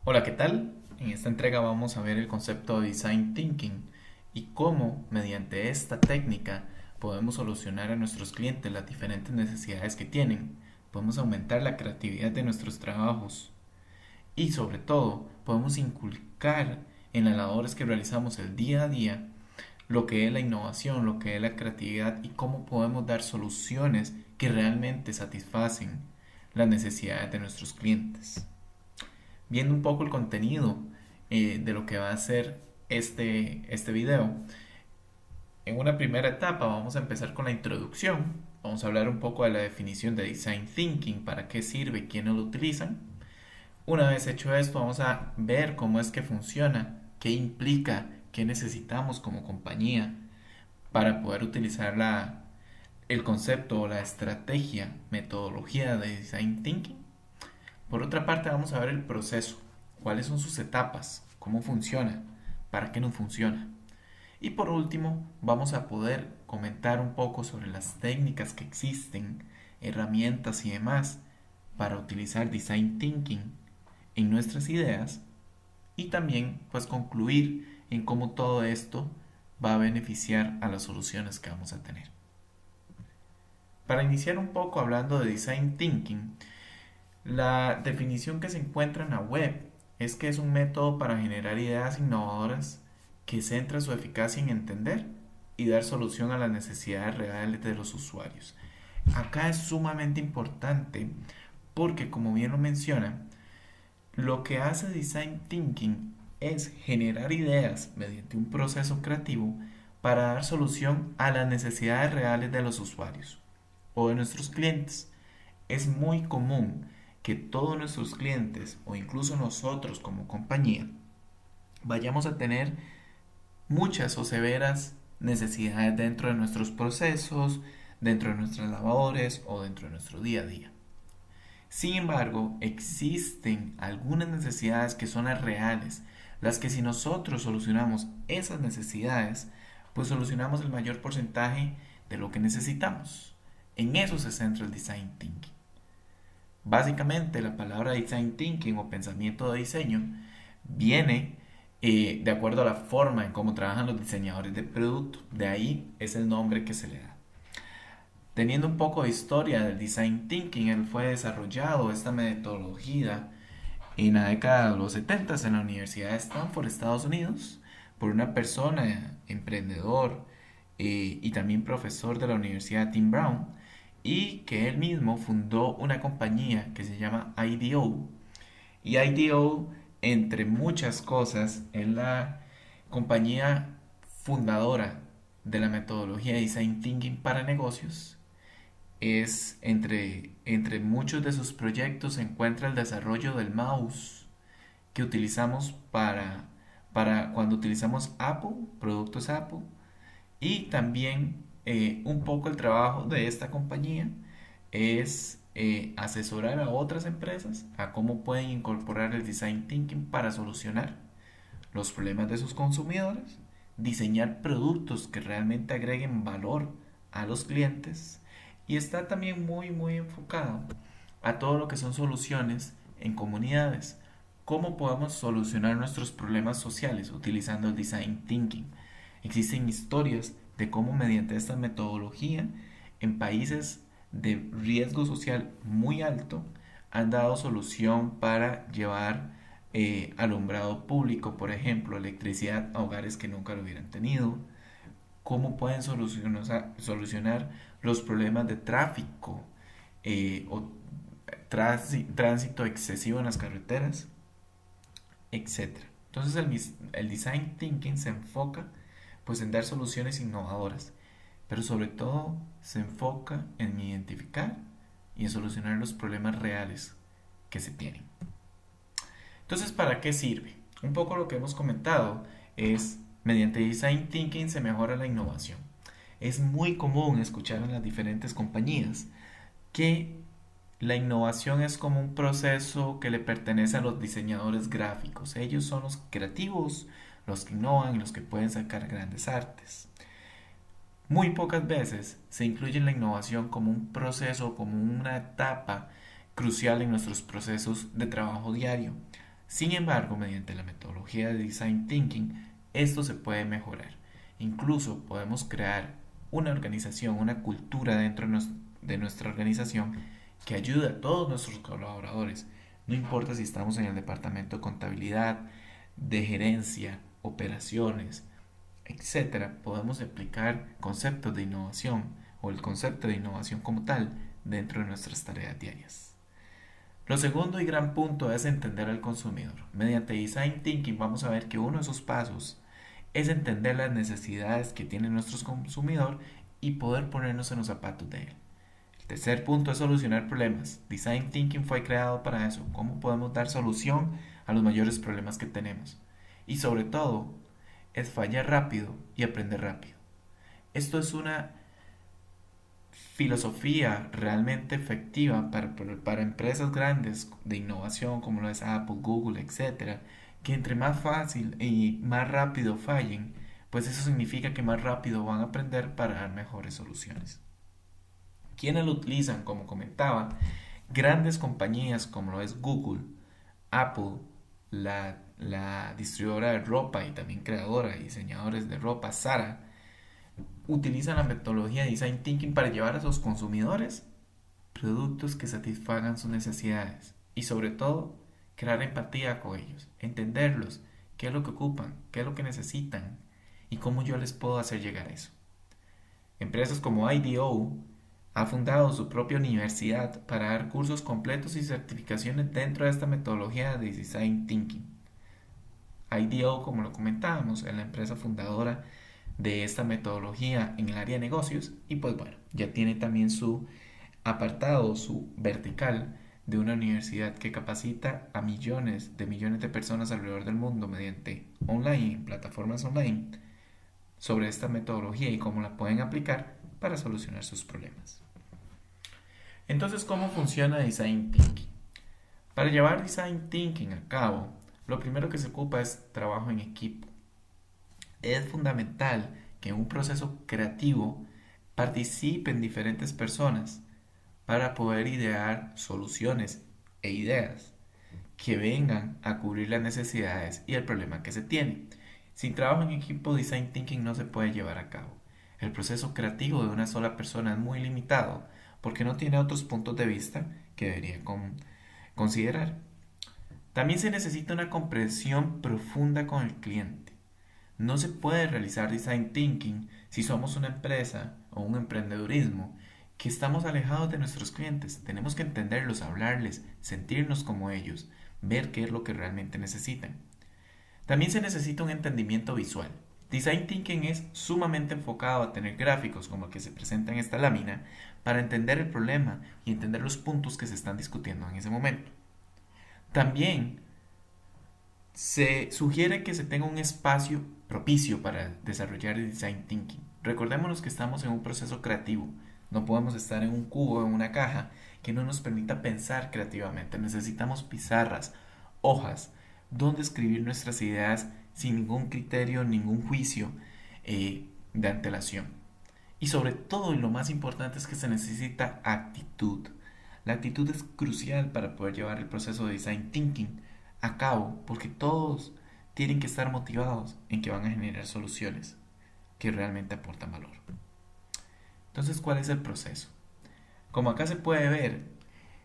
Hola, ¿qué tal? En esta entrega vamos a ver el concepto de Design Thinking y cómo, mediante esta técnica, podemos solucionar a nuestros clientes las diferentes necesidades que tienen. Podemos aumentar la creatividad de nuestros trabajos y, sobre todo, podemos inculcar en las labores que realizamos el día a día lo que es la innovación, lo que es la creatividad y cómo podemos dar soluciones que realmente satisfacen las necesidades de nuestros clientes. Viendo un poco el contenido de lo que va a ser este video. En una primera etapa vamos a empezar con la introducción. Vamos a hablar un poco de la definición de Design Thinking, para qué sirve, quiénes lo utilizan. Una vez hecho esto, vamos a ver cómo es que funciona, qué implica, qué necesitamos como compañía para poder utilizar el concepto o la estrategia, metodología de Design Thinking. Por otra parte, vamos a ver el proceso, cuáles son sus etapas, cómo funciona, para qué nos funciona. Y por último, vamos a poder comentar un poco sobre las técnicas que existen, herramientas y demás para utilizar Design Thinking en nuestras ideas y también pues concluir en cómo todo esto va a beneficiar a las soluciones que vamos a tener. Para iniciar un poco hablando de Design Thinking, la definición que se encuentra en la web es que es un método para generar ideas innovadoras que centra su eficacia en entender y dar solución a las necesidades reales de los usuarios. Acá es sumamente importante porque, como bien lo menciona, lo que hace Design Thinking es generar ideas mediante un proceso creativo para dar solución a las necesidades reales de los usuarios o de nuestros clientes. Es muy común que todos nuestros clientes o incluso nosotros como compañía vayamos a tener muchas o severas necesidades dentro de nuestros procesos, dentro de nuestras labores o dentro de nuestro día a día. Sin embargo, existen algunas necesidades que son las reales, las que si nosotros solucionamos esas necesidades, pues solucionamos el mayor porcentaje de lo que necesitamos. En eso se centra el design thinking. Básicamente, la palabra design thinking o pensamiento de diseño viene de acuerdo a la forma en cómo trabajan los diseñadores de producto. De ahí es el nombre que se le da. Teniendo un poco de historia del design thinking, él fue desarrollado esta metodología en la década de los 70 en la Universidad de Stanford, Estados Unidos, por una persona emprendedor y también profesor de la Universidad Tim Brown, y que él mismo fundó una compañía que se llama IDEO. Y IDEO, entre muchas cosas, es la compañía fundadora de la metodología de Design Thinking para negocios. Es entre muchos de sus proyectos se encuentra el desarrollo del mouse que utilizamos para cuando utilizamos Apple, productos Apple, y también un poco el trabajo de esta compañía es asesorar a otras empresas a cómo pueden incorporar el design thinking para solucionar los problemas de sus consumidores, diseñar productos que realmente agreguen valor a los clientes y está también muy enfocado a todo lo que son soluciones en comunidades. ¿Cómo podemos solucionar nuestros problemas sociales utilizando el design thinking? Existen historias de cómo mediante esta metodología en países de riesgo social muy alto han dado solución para llevar alumbrado público, por ejemplo, electricidad a hogares que nunca lo hubieran tenido. ¿Cómo pueden solucionar los problemas de tráfico o tránsito excesivo en las carreteras, etcétera? Entonces el design thinking se enfoca pues en dar soluciones innovadoras, pero sobre todo se enfoca en identificar y en solucionar los problemas reales que se tienen. Entonces, ¿para qué sirve? Un poco lo que hemos comentado es, mediante Design Thinking se mejora la innovación. Es muy común escuchar en las diferentes compañías que la innovación es como un proceso que le pertenece a los diseñadores gráficos. Ellos son los creativos, los que innovan y los que pueden sacar grandes artes. Muy pocas veces se incluye la innovación como un proceso, como una etapa crucial en nuestros procesos de trabajo diario. Sin embargo, mediante la metodología de Design Thinking, esto se puede mejorar. Incluso podemos crear una organización, una cultura dentro de nuestra organización que ayude a todos nuestros colaboradores. No importa si estamos en el departamento de contabilidad, de gerencia, operaciones, etcétera, podemos aplicar conceptos de innovación o el concepto de innovación como tal dentro de nuestras tareas diarias. Lo segundo y gran punto es entender al consumidor. Mediante Design Thinking vamos a ver que uno de esos pasos es entender las necesidades que tiene nuestro consumidor y poder ponernos en los zapatos de él. El tercer punto es solucionar problemas. Design Thinking fue creado para eso. ¿Cómo podemos dar solución a los mayores problemas que tenemos? Y sobre todo, es fallar rápido y aprender rápido. Esto es una filosofía realmente efectiva para empresas grandes de innovación como lo es Apple, Google, etcétera, que entre más fácil y más rápido fallen, pues eso significa que más rápido van a aprender para dar mejores soluciones. ¿Quiénes lo utilizan? Como comentaba, grandes compañías como lo es Google, Apple, la distribuidora de ropa y también creadora y diseñadores de ropa, Zara, utilizan la metodología de Design Thinking para llevar a sus consumidores productos que satisfagan sus necesidades y sobre todo crear empatía con ellos, entenderlos, qué es lo que ocupan, qué es lo que necesitan y cómo yo les puedo hacer llegar a eso. Empresas como IDEO ha fundado su propia universidad para dar cursos completos y certificaciones dentro de esta metodología de Design Thinking. IDEO, como lo comentábamos, es la empresa fundadora de esta metodología en el área de negocios y pues bueno, ya tiene también su apartado, su vertical de una universidad que capacita a millones de personas alrededor del mundo mediante online, plataformas online, sobre esta metodología y cómo la pueden aplicar para solucionar sus problemas. Entonces, ¿cómo funciona Design Thinking? Para llevar Design Thinking a cabo, lo primero que se ocupa es trabajo en equipo. Es fundamental que en un proceso creativo participen diferentes personas para poder idear soluciones e ideas que vengan a cubrir las necesidades y el problema que se tiene. Sin trabajo en equipo, Design Thinking no se puede llevar a cabo. El proceso creativo de una sola persona es muy limitado porque no tiene otros puntos de vista que debería considerar. También se necesita una comprensión profunda con el cliente. No se puede realizar Design Thinking si somos una empresa o un emprendedurismo que estamos alejados de nuestros clientes. Tenemos que entenderlos, hablarles, sentirnos como ellos, ver qué es lo que realmente necesitan. También se necesita un entendimiento visual. Design Thinking es sumamente enfocado a tener gráficos como el que se presenta en esta lámina para entender el problema y entender los puntos que se están discutiendo en ese momento. También se sugiere que se tenga un espacio propicio para desarrollar el Design Thinking. Recordémonos que estamos en un proceso creativo. No podemos estar en un cubo o en una caja que no nos permita pensar creativamente. Necesitamos pizarras, hojas, donde escribir nuestras ideas sin ningún criterio, ningún juicio de antelación. Y sobre todo, y lo más importante, es que se necesita actitud. La actitud es crucial para poder llevar el proceso de Design Thinking a cabo, porque todos tienen que estar motivados en que van a generar soluciones que realmente aportan valor. Entonces, ¿cuál es el proceso? Como acá se puede ver,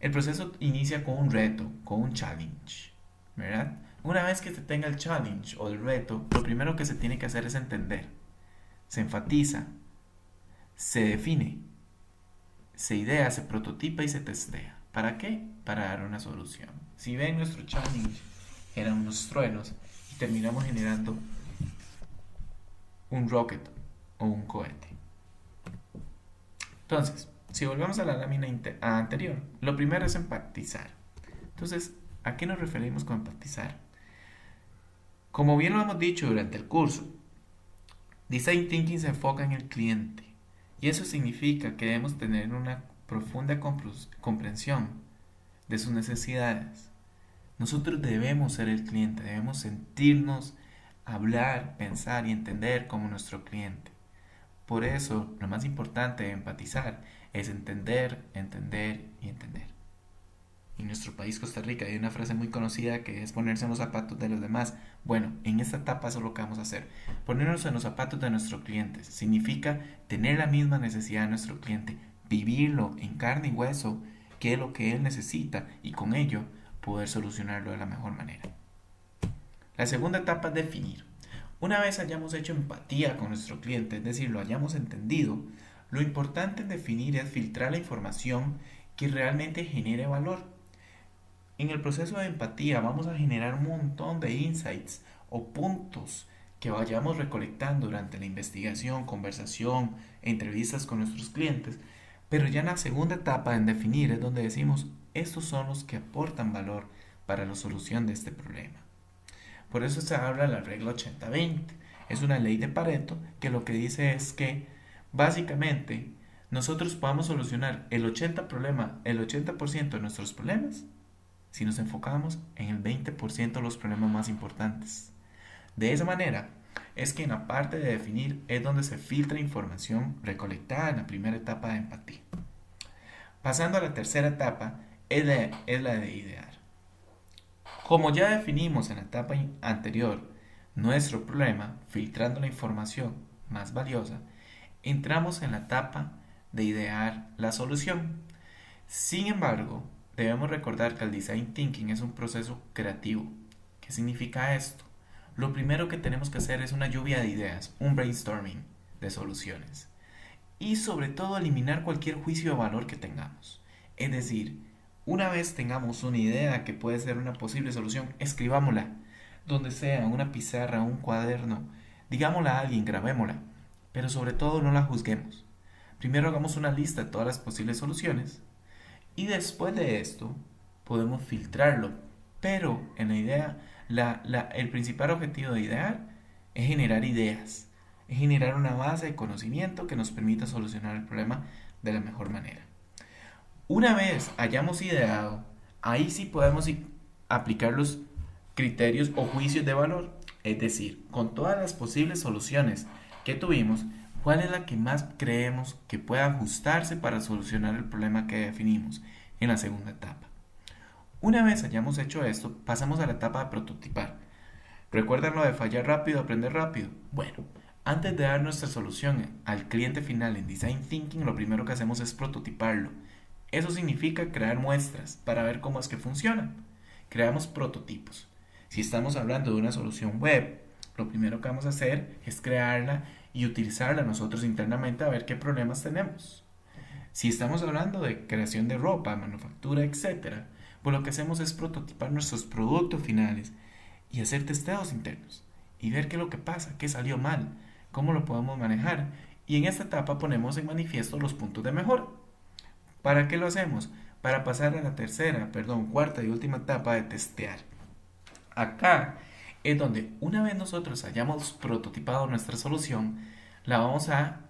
el proceso inicia con un reto, con un challenge, ¿verdad? Una vez que se tenga el challenge o el reto, lo primero que se tiene que hacer es entender. Se enfatiza, se define, se idea, se prototipa y se testea. ¿Para qué? Para dar una solución. Si ven, nuestro challenge eran unos truenos y terminamos generando un rocket o un cohete. Entonces, si volvemos a la lámina anterior, lo primero es empatizar. Entonces, ¿a qué nos referimos con empatizar? Como bien lo hemos dicho durante el curso, Design Thinking se enfoca en el cliente y eso significa que debemos tener una profunda comprensión de sus necesidades. Nosotros debemos ser el cliente, debemos sentirnos, hablar, pensar y entender como nuestro cliente. Por eso, lo más importante de empatizar es entender, entender y entender. En nuestro país, Costa Rica, hay una frase muy conocida que es ponerse en los zapatos de los demás. Bueno, en esta etapa eso es lo que vamos a hacer. Ponernos en los zapatos de nuestro cliente. Significa tener la misma necesidad de nuestro cliente, vivirlo en carne y hueso, qué es lo que él necesita y con ello poder solucionarlo de la mejor manera. La segunda etapa es definir. Una vez hayamos hecho empatía con nuestro cliente, es decir, lo hayamos entendido, lo importante en definir es filtrar la información que realmente genere valor. En el proceso de empatía vamos a generar un montón de insights o puntos que vayamos recolectando durante la investigación, conversación, entrevistas con nuestros clientes. Pero ya en la segunda etapa en definir es donde decimos, estos son los que aportan valor para la solución de este problema. Por eso se habla de la regla 80-20. Es una ley de Pareto que lo que dice es que básicamente nosotros podamos solucionar el 80% de nuestros problemas si nos enfocamos en el 20% de los problemas más importantes. De esa manera, es que en la parte de definir es donde se filtra información recolectada en la primera etapa de empatía. Pasando a la tercera etapa, es la de idear. Como ya definimos en la etapa anterior nuestro problema, filtrando la información más valiosa, entramos en la etapa de idear la solución. Sin embargo, debemos recordar que el design thinking es un proceso creativo. ¿Qué significa esto? Lo primero que tenemos que hacer es una lluvia de ideas, un brainstorming de soluciones. Y sobre todo eliminar cualquier juicio de valor que tengamos. Es decir, una vez tengamos una idea que puede ser una posible solución, escribámosla, donde sea, una pizarra, un cuaderno, digámosla a alguien, grabémosla, pero sobre todo no la juzguemos. Primero hagamos una lista de todas las posibles soluciones y después de esto podemos filtrarlo. Pero en la idea, el principal objetivo de idear es generar ideas, es generar una base de conocimiento que nos permita solucionar el problema de la mejor manera. Una vez hayamos ideado, ahí sí podemos aplicar los criterios o juicios de valor. Es decir, con todas las posibles soluciones que tuvimos, ¿cuál es la que más creemos que pueda ajustarse para solucionar el problema que definimos en la segunda etapa? Una vez hayamos hecho esto, pasamos a la etapa de prototipar. ¿Recuerdan lo de fallar rápido, aprender rápido? Bueno, antes de dar nuestra solución al cliente final en Design Thinking, lo primero que hacemos es prototiparlo. Eso significa crear muestras para ver cómo es que funciona. Creamos prototipos. Si estamos hablando de una solución web, lo primero que vamos a hacer es crearla y utilizarla nosotros internamente a ver qué problemas tenemos. Si estamos hablando de creación de ropa, manufactura, etc., pues lo que hacemos es prototipar nuestros productos finales y hacer testeos internos y ver qué es lo que pasa, qué salió mal, cómo lo podemos manejar. Y en esta etapa ponemos en manifiesto los puntos de mejora. ¿Para qué lo hacemos? Para pasar a la cuarta y última etapa de testear. Acá es donde una vez nosotros hayamos prototipado nuestra solución, la vamos a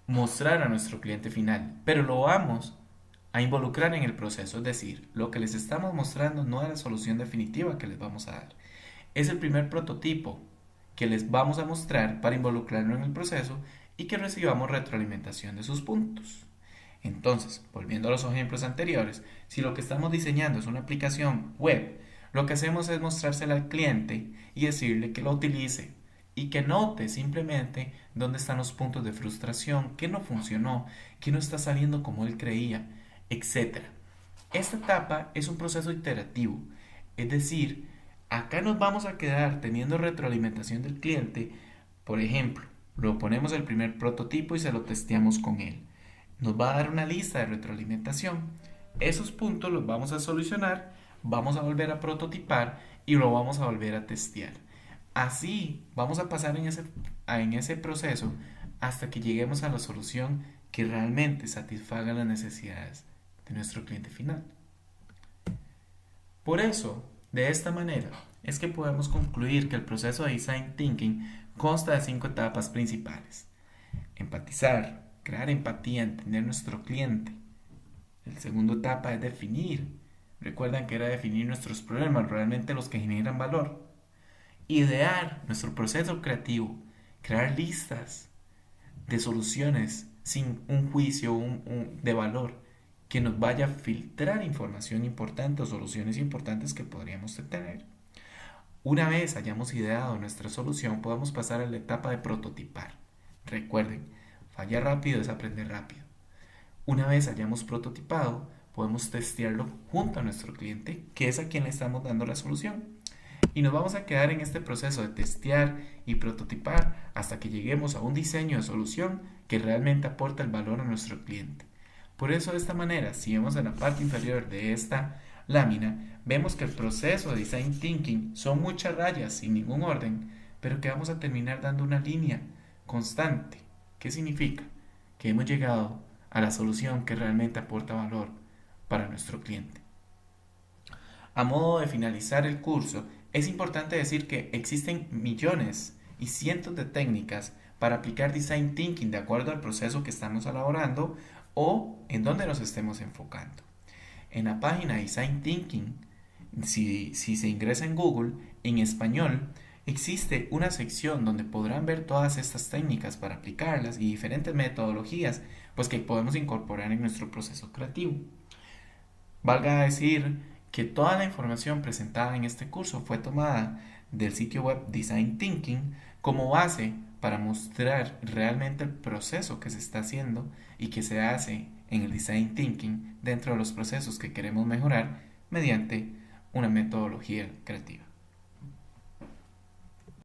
mostrar a nuestro cliente final, pero lo vamos a involucrar en el proceso, es decir, lo que les estamos mostrando no es la solución definitiva que les vamos a dar, es el primer prototipo que les vamos a mostrar para involucrarlo en el proceso y que recibamos retroalimentación de sus puntos. Entonces, volviendo a los ejemplos anteriores, si lo que estamos diseñando es una aplicación web, lo que hacemos es mostrársela al cliente y decirle que lo utilice y que note simplemente dónde están los puntos de frustración, qué no funcionó, qué no está saliendo como él creía, etc. Esta etapa es un proceso iterativo, es decir, acá nos vamos a quedar teniendo retroalimentación del cliente. Por ejemplo, lo ponemos el primer prototipo y se lo testeamos con él. Nos va a dar una lista de retroalimentación. Esos puntos los vamos a solucionar, vamos a volver a prototipar y lo vamos a volver a testear. Así vamos a pasar en ese proceso hasta que lleguemos a la solución que realmente satisfaga las necesidades de nuestro cliente final. Por eso, de esta manera, es que podemos concluir que el proceso de Design Thinking consta de 5 etapas principales. Empatizar, crear empatía, entender nuestro cliente. La segunda etapa es definir. Recuerdan que era definir nuestros problemas, realmente los que generan valor. Idear, nuestro proceso creativo. Crear listas de soluciones sin un juicio de valor. que nos vaya a filtrar información importante o soluciones importantes que podríamos tener. Una vez hayamos ideado nuestra solución, podemos pasar a la etapa de prototipar. Recuerden, fallar rápido es aprender rápido. Una vez hayamos prototipado, podemos testearlo junto a nuestro cliente, que es a quien le estamos dando la solución. Y nos vamos a quedar en este proceso de testear y prototipar hasta que lleguemos a un diseño de solución que realmente aporta el valor a nuestro cliente. Por eso, de esta manera, si vemos en la parte inferior de esta lámina, vemos que el proceso de Design Thinking son muchas rayas sin ningún orden, pero que vamos a terminar dando una línea constante. ¿Qué significa? Que hemos llegado a la solución que realmente aporta valor para nuestro cliente. A modo de finalizar el curso, es importante decir que existen millones y cientos de técnicas para aplicar Design Thinking de acuerdo al proceso que estamos elaborando o en donde nos estemos enfocando. En la página Design Thinking, si se ingresa en Google, en español, existe una sección donde podrán ver todas estas técnicas para aplicarlas y diferentes metodologías pues que podemos incorporar en nuestro proceso creativo. Valga decir que toda la información presentada en este curso fue tomada del sitio web Design Thinking como base para mostrar realmente el proceso que se está haciendo y que se hace en el Design Thinking dentro de los procesos que queremos mejorar mediante una metodología creativa.